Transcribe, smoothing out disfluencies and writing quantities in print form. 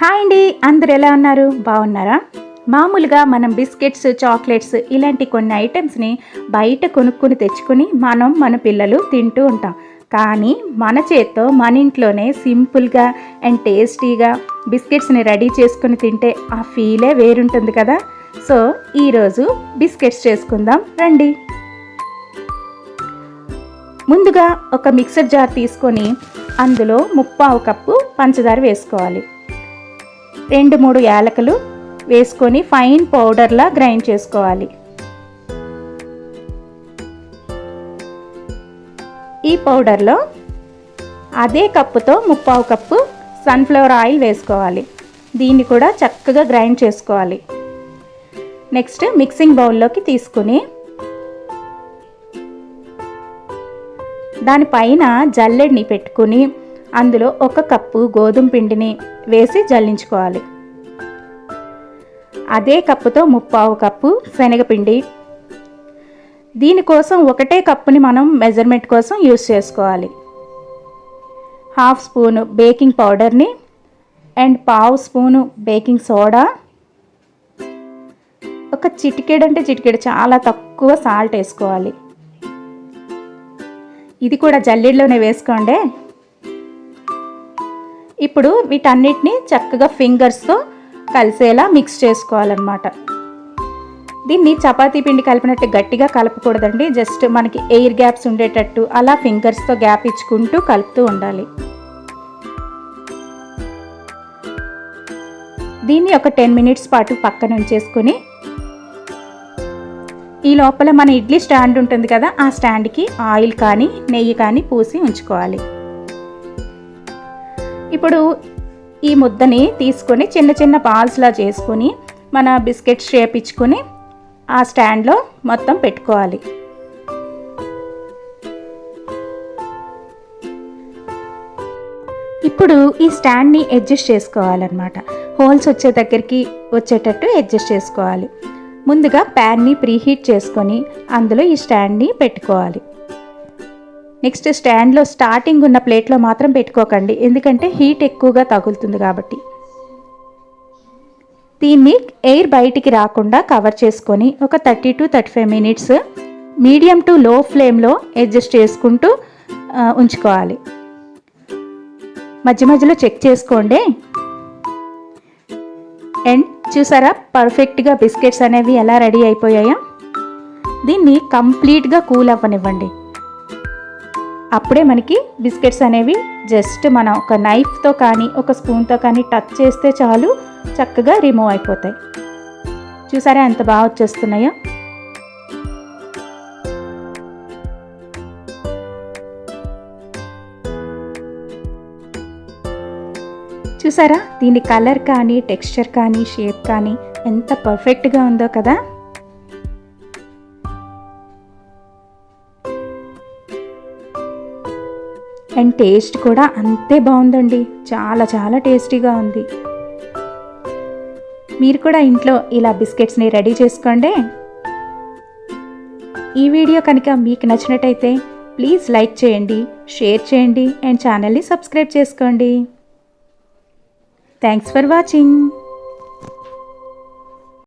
Hi అండి, అందరు ఎలా ఉన్నారు? బాగున్నారా? మామూలుగా మనం బిస్కెట్స్, చాక్లెట్స్ ఇలాంటి కొన్ని ఐటమ్స్ని బయట కొనుక్కొని తెచ్చుకొని మన పిల్లలు తింటూ ఉంటాం. కానీ మన చేత్తో మన ఇంట్లోనే సింపుల్గా అండ్ టేస్టీగా బిస్కెట్స్ని రెడీ చేసుకుని తింటే ఆ ఫీలే వేరుంటుంది కదా. సో ఈరోజు బిస్కెట్స్ చేసుకుందాం రండి. ముందుగా ఒక మిక్సర్ జార్ తీసుకొని అందులో 1/4 కప్పు పంచదార వేసుకోవాలి. 2-3 యాలకులు వేసుకొని ఫైన్ పౌడర్లా గ్రైండ్ చేసుకోవాలి. ఈ పౌడర్లో అదే కప్పుతో 1/4 కప్పు సన్ఫ్లవర్ ఆయిల్ వేసుకోవాలి. దీన్ని కూడా చక్కగా గ్రైండ్ చేసుకోవాలి. నెక్స్ట్ మిక్సింగ్ బౌల్లోకి తీసుకుని దానిపైన జల్లెడిని పెట్టుకుని అందులో 1 కప్పు గోధుమ పిండిని వేసి జల్లించుకోవాలి. అదే కప్పుతో 1/4 కప్పు శనగపిండి. దీనికోసం ఒకటే కప్పుని మనం మెజర్మెంట్ కోసం యూస్ చేసుకోవాలి. 1/2 స్పూను బేకింగ్ పౌడర్ని అండ్ 1/2 స్పూను బేకింగ్ సోడా, ఒక చిటికెడు చాలా తక్కువ సాల్ట్ వేసుకోవాలి. ఇది కూడా జల్లెడలోనే వేసుకోండి. ఇప్పుడు వీటన్నిటిని చక్కగా ఫింగర్స్తో కలిసేలా మిక్స్ చేసుకోవాలన్నమాట. దీన్ని చపాతీ పిండి కలిపినట్టు గట్టిగా కలపకూడదండి. జస్ట్ మనకి ఎయిర్ గ్యాప్స్ ఉండేటట్టు అలా ఫింగర్స్తో గ్యాప్ ఇచ్చుకుంటూ కలుపుతూ ఉండాలి. దీన్ని ఒక 10 మినిట్స్ పాటు పక్కన ఉంచేసుకుని ఈ లోపల మన ఇడ్లీ స్టాండ్ ఉంటుంది కదా, ఆ స్టాండ్కి ఆయిల్ కానీ నెయ్యి కానీ పూసి ఉంచుకోవాలి. ఇప్పుడు ఈ ముద్దని తీసుకొని చిన్న చిన్న బాల్స్లా చేసుకొని మన బిస్కెట్ షేప్ ఇచ్చుకొని ఆ స్టాండ్లో మొత్తం పెట్టుకోవాలి. ఇప్పుడు ఈ స్టాండ్ని అడ్జస్ట్ చేసుకోవాలన్నమాట. హోల్స్ వచ్చే దగ్గరికి వచ్చేటట్టు అడ్జస్ట్ చేసుకోవాలి. ముందుగా ప్యాన్ని ప్రీహీట్ చేసుకొని అందులో ఈ స్టాండ్ని పెట్టుకోవాలి. నెక్స్ట్ స్టాండ్లో స్టార్టింగ్ ఉన్న ప్లేట్లో మాత్రం పెట్టుకోకండి, ఎందుకంటే హీట్ ఎక్కువగా తగులుతుంది కాబట్టి. దీన్ని ఎయిర్ బయటికి రాకుండా కవర్ చేసుకొని ఒక 30 to 35 మినిట్స్ మీడియం టు లో ఫ్లేమ్లో అడ్జస్ట్ చేసుకుంటూ ఉంచుకోవాలి. మధ్య మధ్యలో చెక్ చేసుకోండి. అండ్ చూసారా పర్ఫెక్ట్గా బిస్కెట్స్ అనేవి ఎలా రెడీ అయిపోయాయో. దీన్ని కంప్లీట్గా కూల్ అవ్వనివ్వండి. అప్పుడే మనకి బిస్కెట్స్ అనేవి జస్ట్ మనం ఒక నైఫ్తో కానీ ఒక స్పూన్తో కానీ టచ్ చేస్తే చాలు చక్కగా రిమూవ్ అయిపోతాయి. చూసారా ఎంత బాగా వచ్చేస్తున్నాయో. చూసారా దీని కలర్ కానీ టెక్స్చర్ కానీ షేప్ కానీ ఎంత పర్ఫెక్ట్గా ఉందో కదా. అండ్ టేస్ట్ కూడా అంతే బాగుందండి. చాలా చాలా టేస్టీగా ఉంది. మీరు కూడా ఇంట్లో ఇలా బిస్కెట్స్ని రెడీ చేసుకోండి. ఈ వీడియో కనుక మీకు నచ్చినట్టయితే ప్లీజ్ లైక్ చేయండి, షేర్ చేయండి అండ్ ఛానల్ని సబ్స్క్రైబ్ చేసుకోండి. Thanks for watching.